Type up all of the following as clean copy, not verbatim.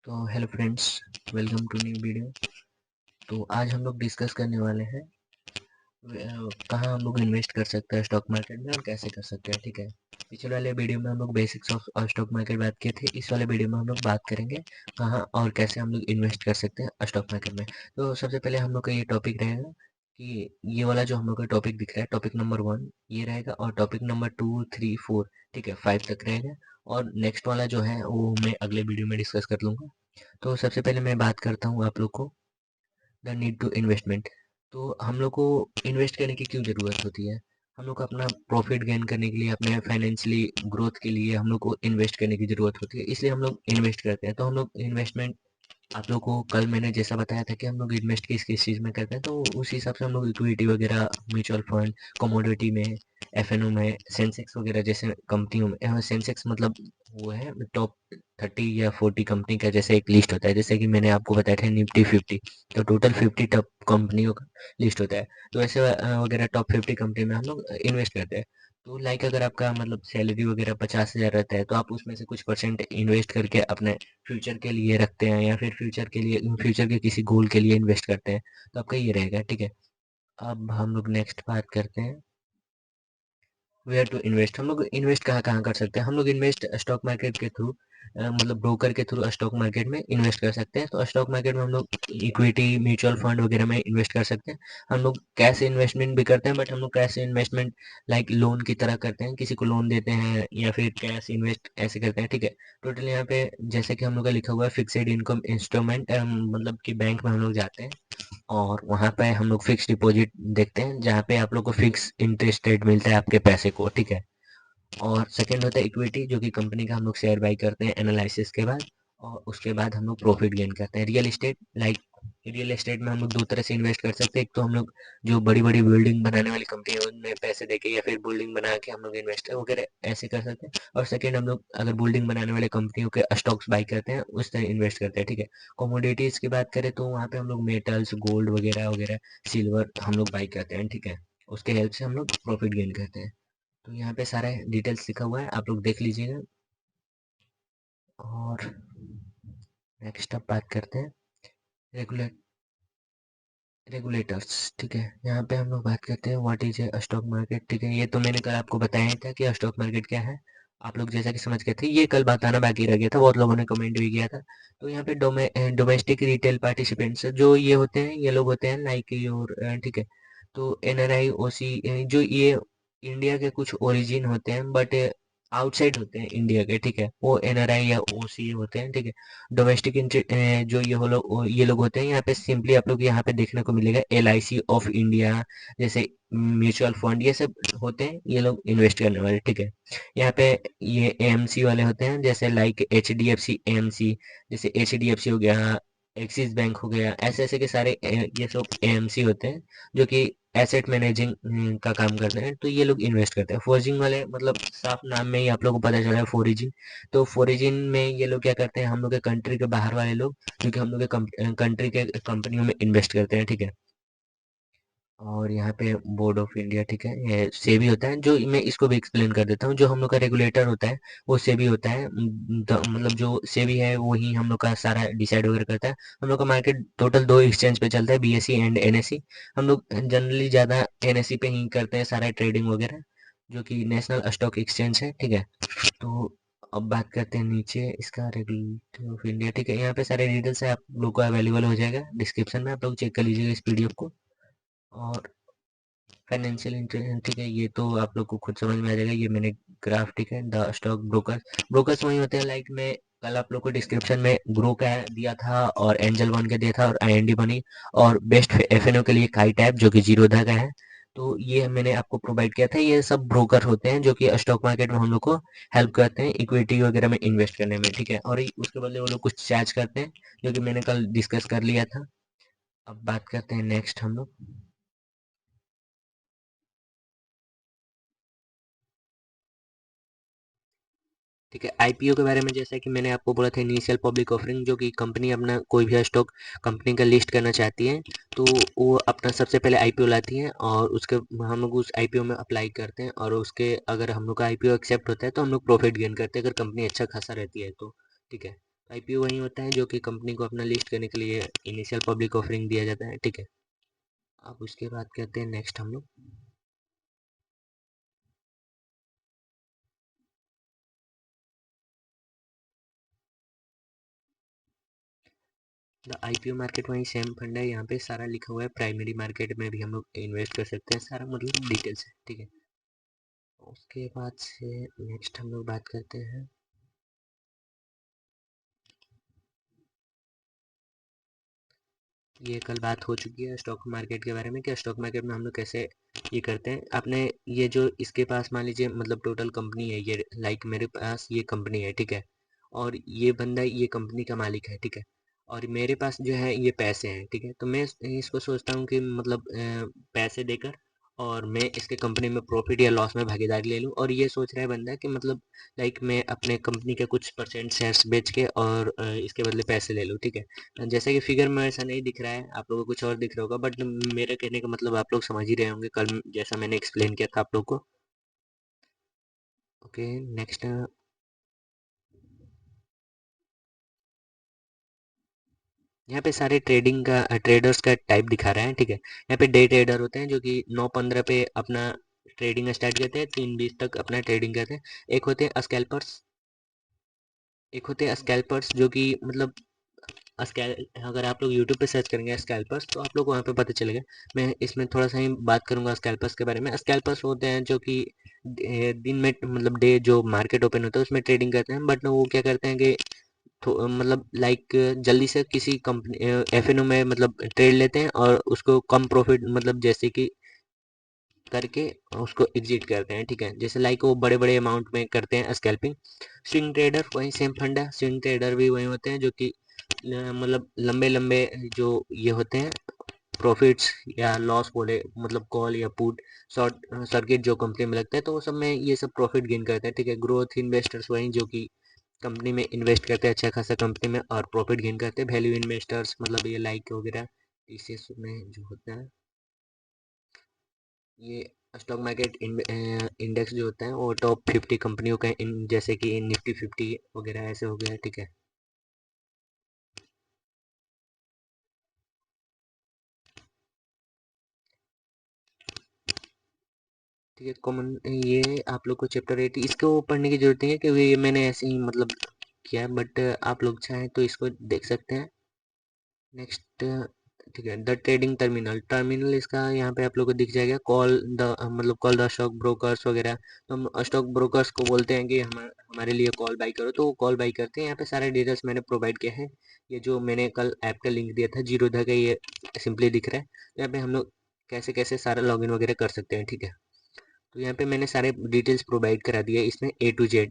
तो hello friends, welcome to new video. तो आज हम लोग डिस्कस करने वाले हैं कहाँ हम लोग इन्वेस्ट कर सकते हैं स्टॉक मार्केट में और कैसे कर सकते हैं। ठीक है, पिछले वाले वीडियो में हम लोग बेसिक्स ऑफ स्टॉक मार्केट बात किए थे। इस वाले वीडियो में हम लोग बात करेंगे कहाँ और कैसे हम लोग इन्वेस्ट कर सकते हैं स्टॉक मार्केट में। तो सबसे पहले हम लोग का ये टॉपिक रहेगा कि ये वाला जो हम लोग का टॉपिक दिख रहा है, टॉपिक नंबर 1 ये रहेगा, और टॉपिक नंबर 2, 3, 4, ठीक है, 5 तक रहेगा। और नेक्स्ट वाला जो है वो मैं अगले वीडियो में डिस्कस कर लूँगा। तो सबसे पहले मैं बात करता हूँ आप लोग को द नीड टू इन्वेस्टमेंट। तो हम लोग को इन्वेस्ट करने की क्यों ज़रूरत होती है? हम लोग को अपना प्रॉफिट गेन करने के लिए, अपने फाइनेंशियली ग्रोथ के लिए हम लोग को इन्वेस्ट करने की ज़रूरत होती है, इसलिए हम लोग इन्वेस्ट करते हैं। तो हम लोग इन्वेस्टमेंट, आप लोग को कल मैंने जैसा बताया था कि हम लोग इन्वेस्ट किस किस चीज़ में करते हैं, तो उसी हिसाब से हम लोग इक्विटी वगैरह, म्यूचुअल फंड, कमोडिटी में, एफएनओ में, सेंसेक्स वगैरह जैसे कंपनियों में। सेंसेक्स मतलब वो है टॉप 30 या 40 कंपनी का जैसे एक लिस्ट होता है, जैसे कि मैंने आपको बताया था निफ्टी 50। तो टोटल 50 टॉप कंपनियों का लिस्ट होता है। तो ऐसे वगैरह टॉप 50 कंपनी में हम लोग इन्वेस्ट करते हैं। तो लाइक अगर आपका मतलब सैलरी वगैरह 50,000 रहता है, तो आप उसमें से कुछ परसेंट इन्वेस्ट करके अपने फ्यूचर के लिए रखते हैं, या फिर फ्यूचर के किसी गोल के लिए इन्वेस्ट करते हैं। तो आपका ये रहेगा, ठीक है। अब हम लोग नेक्स्ट बात करते हैं वेयर टू इन्वेस्ट। हम लोग इन्वेस्ट कहाँ कहाँ कर सकते हैं? हम लोग इन्वेस्ट स्टॉक मार्केट के थ्रू, मतलब ब्रोकर के थ्रू स्टॉक मार्केट में इन्वेस्ट कर सकते हैं। तो स्टॉक मार्केट में हम लोग इक्विटी, म्यूचुअल फंड वगैरह में इन्वेस्ट कर सकते हैं। हम लोग कैश इन्वेस्टमेंट भी करते हैं, बट हम लोग कैश इन्वेस्टमेंट लाइक लोन की तरह करते हैं, किसी को लोन देते हैं या फिर कैश इन्वेस्ट ऐसे करते हैं, ठीक है। टोटल यहाँ पे जैसे कि हम लोग का लिखा हुआ है फिक्सेड इनकम इंस्ट्रूमेंट, मतलब कि बैंक में हम लोग जाते हैं और वहाँ पे हम लोग फिक्स डिपॉजिट देखते हैं, जहाँ पे आप लोग को फिक्स इंटरेस्ट रेट मिलता है आपके पैसे को, ठीक है। और सेकंड होता है इक्विटी, जो कि कंपनी का हम लोग शेयर बाई करते हैं एनालिसिस के बाद, और उसके बाद हम लोग प्रॉफिट गेन करते हैं। Real estate, like real estate में हम लोग दो तरह से इन्वेस्ट कर सकते हैं। एक तो हम लोग जो बड़ी बड़ी बिल्डिंग बनाने वाली कंपनी है उनमें पैसे देके, या फिर बिल्डिंग बना के हम लोग इन्वेस्ट वगैरह ऐसे कर सकते हैं। और सेकंड, हम लोग अगर बिल्डिंग बनाने वाले कंपनियों के स्टॉक्स बाई करते हैं, उस तरह इन्वेस्ट करते हैं, ठीक है। कमोडिटीज की बात करें तो वहाँ पे हम लोग मेटल्स, गोल्ड वगैरह वगैरह, सिल्वर हम लोग बाई करते हैं, ठीक है। उसके हेल्प से हम लोग प्रॉफिट गेन करते हैं। तो यहाँ पे सारे डिटेल्स लिखा हुआ है, आप लोग देख लीजिएगा। और नेक्स्ट अब बात करते हैं रेगुलेट रेगुलेटर्स, ठीक है। यहाँ पे हम लोग बात करते हैं what is a stock market, ठीक है। ये तो मैंने कल आपको बताया ही था कि स्टॉक मार्केट क्या है। आप लोग जैसा कि समझ गए थे, ये कल बताना बाकी रह गया था, बहुत लोगों ने कमेंट भी किया था। तो यहाँ पे डोमेस्टिक रिटेल पार्टिसिपेंट्स जो ये होते हैं, ये लोग होते हैं लाइक योर, ठीक है। तो एनआरआई, ओसी, जो ये इंडिया के कुछ ओरिजिन होते हैं, बट आउटसाइड होते हैं इंडिया के, ठीक है, वो एनआरआई या ओसी होते हैं, ठीक है। डोमेस्टिक जो ये लोग होते हैं, यहाँ पे सिंपली आप लोग यहाँ पे देखने को मिलेगा LIC ऑफ इंडिया, जैसे म्यूचुअल फंड, ये सब होते हैं ये लोग इन्वेस्ट करने वाले, ठीक है। यहाँ पे ये AMC वाले होते हैं, जैसे लाइक HDFC AMC, जैसे HDFC हो गया, एक्सिस बैंक हो गया, ऐसे ऐसे के सारे ये सब AMC होते हैं, जो कि एसेट मैनेजिंग का काम करते हैं। तो ये लोग इन्वेस्ट करते हैं। फोर्जिंग वाले मतलब साफ नाम में ही आप लोगों को पता चला है, फोरिजिंग। तो फोरिजिन में ये लोग क्या करते हैं, हम लोग के कंट्री के बाहर वाले लोग, क्योंकि हम लोग के कंट्री के कंपनियों में इन्वेस्ट करते हैं, ठीक है। और यहाँ पे बोर्ड ऑफ इंडिया, ठीक है, ये सेबी होता है। जो मैं इसको भी एक्सप्लेन कर देता हूँ, जो हम लोग का रेगुलेटर होता है वो सेबी होता है। मतलब जो सेबी है वही हम लोग का सारा डिसाइड वगैरह करता है। हम लोग का मार्केट टोटल दो एक्सचेंज पे चलता है, BSE एंड NSE। हम लोग जनरली ज़्यादा NSE पे ही करते हैं सारा ट्रेडिंग वगैरह, जो कि नेशनल स्टॉक एक्सचेंज है, ठीक है। तो अब बात करते हैं नीचे इसका रेगुलेटर ऑफ इंडिया, ठीक है। यहाँ पे सारे डिटेल्स है, आप लोग को अवेलेबल हो जाएगा डिस्क्रिप्शन में, आप लोग चेक कर लीजिएगा इस PDF को। और फाइनेंशियल इंटेलिजेंस, ठीक है, ये तो आप लोग को खुद समझ में आ जाएगा। ये मैंने ग्राफ, ठीक है। द स्टॉक ब्रोकर्स वही होते हैं, लाइक मैं कल आप लोग को डिस्क्रिप्शन में ग्रो का दिया था, और एंजल वन के दिया था, और IND बनी, और बेस्ट FNO के लिए काई टैप जो कि जीरोधा का है। तो ये मैंने आपको प्रोवाइड किया था। ये सब ब्रोकर होते हैं जो कि स्टॉक मार्केट में हम लोग को हेल्प करते हैं इक्विटी वगैरह में इन्वेस्ट करने में, ठीक है। और उसके बदले वो लोग कुछ चार्ज करते हैं, जो कि मैंने कल डिस्कस कर लिया था। अब बात करते हैं नेक्स्ट हम लोग, ठीक है, IPO के बारे में। जैसा कि मैंने आपको बोला था इनिशियल पब्लिक ऑफरिंग, जो कि कंपनी अपना कोई भी स्टॉक कंपनी का लिस्ट करना चाहती है, तो वो अपना सबसे पहले IPO लाती है, और उसके हम लोग उस IPO में अप्लाई करते हैं, और उसके अगर हम लोग का IPO एक्सेप्ट होता है तो हम लोग प्रॉफिट गेन करते हैं, अगर कंपनी अच्छा खासा रहती है तो, ठीक है। आईपीओ वही होता है जो कि कंपनी को अपना लिस्ट करने के लिए इनिशियल पब्लिक ऑफरिंग दिया जाता है, ठीक है। अब उसके बाद कहते हैं नेक्स्ट हम लोग द आईपीओ मार्केट, वही सेम फंड है, यहाँ पे सारा लिखा हुआ है। प्राइमरी मार्केट में भी हम लोग इन्वेस्ट कर सकते हैं, सारा मतलब डिटेल्स है, ठीक है। उसके बाद से नेक्स्ट हम लोग बात करते हैं, ये कल बात हो चुकी है स्टॉक मार्केट के बारे में, कि स्टॉक मार्केट में हम लोग कैसे ये करते हैं। आपने ये जो इसके पास मान लीजिए मतलब टोटल कंपनी है ये, लाइक मेरे पास ये कंपनी है, ठीक है, और ये बंदा ये कंपनी का मालिक है, ठीक है, और मेरे पास जो है ये पैसे हैं, ठीक है। तो मैं इसको सोचता हूँ कि मतलब पैसे देकर और मैं इसके कंपनी में प्रॉफिट या लॉस में भागीदारी ले लूँ, और ये सोच रहा है बंदा कि मतलब लाइक मैं अपने कंपनी के कुछ परसेंट शेयर्स बेच के और इसके बदले पैसे ले लूँ, ठीक है। जैसे कि फिगर में ऐसा नहीं दिख रहा है, आप लोगों को कुछ और दिख रहा होगा, बट मेरा कहने का मतलब आप लोग समझ ही रहे होंगे कल जैसा मैंने एक्सप्लेन किया था आप लोग को। ओके, नेक्स्ट यहाँ पे सारे ट्रेडिंग का ट्रेडर्स का टाइप दिखा रहा है, ठीक है। यहाँ पे डे ट्रेडर होते हैं जो कि 9:15 पे अपना ट्रेडिंग स्टार्ट करते हैं, 3:20 तक अपना ट्रेडिंग करते हैं। एक होते हैं स्कैल्पर्स, एक होते हैं स्कैल्पर्स जो कि मतलब स्कैल अगर आप लोग यूट्यूब पे सर्च करेंगे स्कैल्पर्स तो आप लोग को वहाँ पे पता चलेगा। मैं इसमें थोड़ा सा ही बात करूंगा स्कैल्पर्स के बारे में। स्कैल्पर्स होते हैं जो कि दिन में मतलब डे जो मार्केट ओपन होता है उसमें ट्रेडिंग करते हैं, बट वो क्या करते हैं कि मतलब लाइक जल्दी से किसी कंपनी एफएनओ में मतलब ट्रेड लेते हैं और उसको कम प्रॉफिट मतलब जैसे कि करके उसको एग्जिट करते हैं, ठीक है। जैसे लाइक वो बड़े बड़े अमाउंट में करते हैं स्कैल्पिंग। स्विंग ट्रेडर वही सेम फंड है, स्विंग ट्रेडर भी वही होते हैं जो कि मतलब लंबे लंबे जो ये होते हैं प्रॉफिट्स या लॉस बोले मतलब कॉल या पुट शॉर्ट सर्किट जो कंपनी में लगता है तो वो सब में ये सब प्रॉफिट गेन करते हैं, ठीक है। ग्रोथ इन्वेस्टर्स वही जो कि कंपनी में इन्वेस्ट करते हैं अच्छा खासा कंपनी में और प्रॉफिट गेन करते हैं। वैल्यू इन्वेस्टर्स मतलब ये लाइक वगैरह टीसीएस में जो होता है ये स्टॉक मार्केट इंडेक्स जो होता है वो टॉप 50 कंपनियों का जैसे कि निफ्टी 50 वगैरह ऐसे हो गया है, ठीक है। ठीक है, कॉमन ये आप लोग को चैप्टर 8 इसको पढ़ने की जरूरत नहीं है क्योंकि ये मैंने ऐसे ही मतलब किया है, बट आप लोग चाहें तो इसको देख सकते हैं। नेक्स्ट, ठीक है, द ट्रेडिंग टर्मिनल, टर्मिनल इसका यहाँ पे आप लोग को दिख जाएगा। कॉल द मतलब कॉल द स्टॉक ब्रोकर्स वगैरह, तो हम स्टॉक ब्रोकर्स को बोलते हैं कि हमारे लिए कॉल बाई करो, तो वो कॉल बाई करते हैं। यहाँ पे सारे डिटेल्स मैंने प्रोवाइड किए हैं। ये जो मैंने कल ऐप का लिंक दिया था जीरोधा का, ये सिंपली दिख रहा है। यहाँ पे हम लोग कैसे कैसे सारा लॉगिन वगैरह कर सकते हैं, ठीक है। तो यहाँ पे मैंने सारे डिटेल्स प्रोवाइड करा दिया है इसमें A to Z।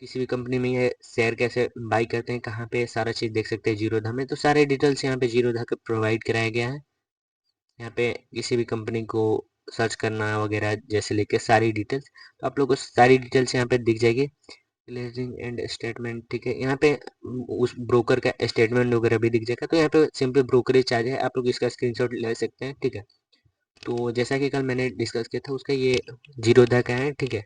किसी भी कंपनी में ये शेयर कैसे बाई करते हैं, कहाँ पे सारा चीज़ देख सकते हैं जीरोधा में, तो सारे डिटेल्स यहाँ पे जीरोधा के प्रोवाइड कराया गया है। यहाँ पे किसी भी कंपनी को सर्च करना वगैरह जैसे लेके सारी डिटेल्स, तो आप लोग को सारी डिटेल्स यहाँ पे दिख जाएगी। क्लोजिंग एंड स्टेटमेंट, ठीक है, यहाँ पे उस ब्रोकर का स्टेटमेंट वगैरह भी दिख जाएगा। तो यहाँ पे सिंपली ब्रोकरेज चार्ज है, आप लोग इसका स्क्रीनशॉट ले सकते हैं, ठीक है। तो जैसा कि कल मैंने डिस्कस किया था उसका ये जीरोधा का है, ठीक है।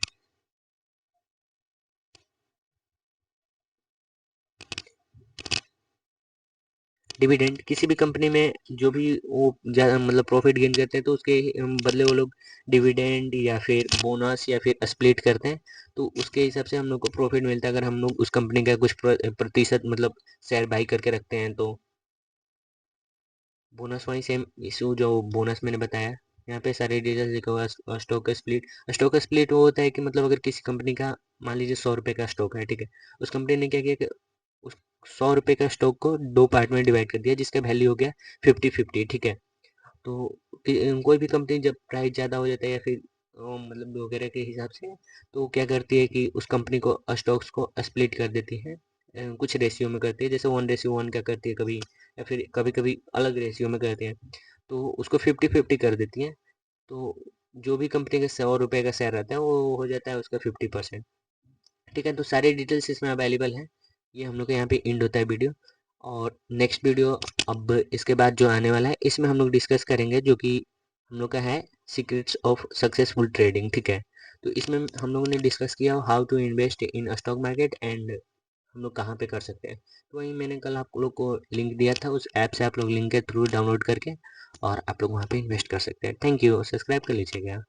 डिविडेंड किसी भी कंपनी में जो भी वो ज़्यादा मतलब प्रॉफिट गेन करते हैं तो उसके बदले वो लोग डिविडेंड या फिर बोनस या फिर स्प्लिट करते हैं, तो उसके हिसाब से हम लोग को प्रॉफिट मिलता है। अगर हम लोग उस कंपनी का कुछ प्रतिशत मतलब शेयर बाई करके रखते हैं तो बोनस वही सेम इशू जो बोनस मैंने बताया। यहाँ पे सारे डिटेल्स लिखा हुआ है। स्टॉक स्प्लिट, स्टॉक स्प्लिट वो होता है कि मतलब अगर किसी कंपनी का मान लीजिए 100 रुपये का स्टॉक है, ठीक है, उस कंपनी ने क्या किया कि उस 100 रुपये का स्टॉक को दो पार्ट में डिवाइड कर दिया जिसका वैल्यू हो गया 50-50, ठीक है। तो कोई भी कंपनी जब प्राइस ज़्यादा हो जाता है या फिर मतलब वगैरह के हिसाब से, तो वो क्या करती है कि उस कंपनी को स्टॉक्स को स्प्लिट कर देती है। कुछ रेशियो में करती है, जैसे 1:1 का करती है कभी, या फिर कभी कभी अलग रेशियो में करती है, तो उसको 50-50 कर देती है। तो जो भी कंपनी का 100 रुपये का शेयर रहता है वो हो जाता है उसका 50%, ठीक है। तो सारे डिटेल्स इसमें अवेलेबल हैं। ये हम लोग के यहाँ पे एंड होता है वीडियो, और नेक्स्ट वीडियो अब इसके बाद जो आने वाला है इसमें हम लोग डिस्कस करेंगे जो कि हम लोग का है सीक्रेट्स ऑफ सक्सेसफुल ट्रेडिंग, ठीक है। तो इसमें हम लोगों ने डिस्कस किया how to invest in stock market and हम लोग कहाँ पे कर सकते हैं। तो वही मैंने कल आप लोग को लिंक दिया था, उस ऐप से आप लोग लिंक के थ्रू डाउनलोड करके और आप लोग वहाँ पे इन्वेस्ट कर सकते हैं। थैंक यू, सब्सक्राइब कर लीजिएगा।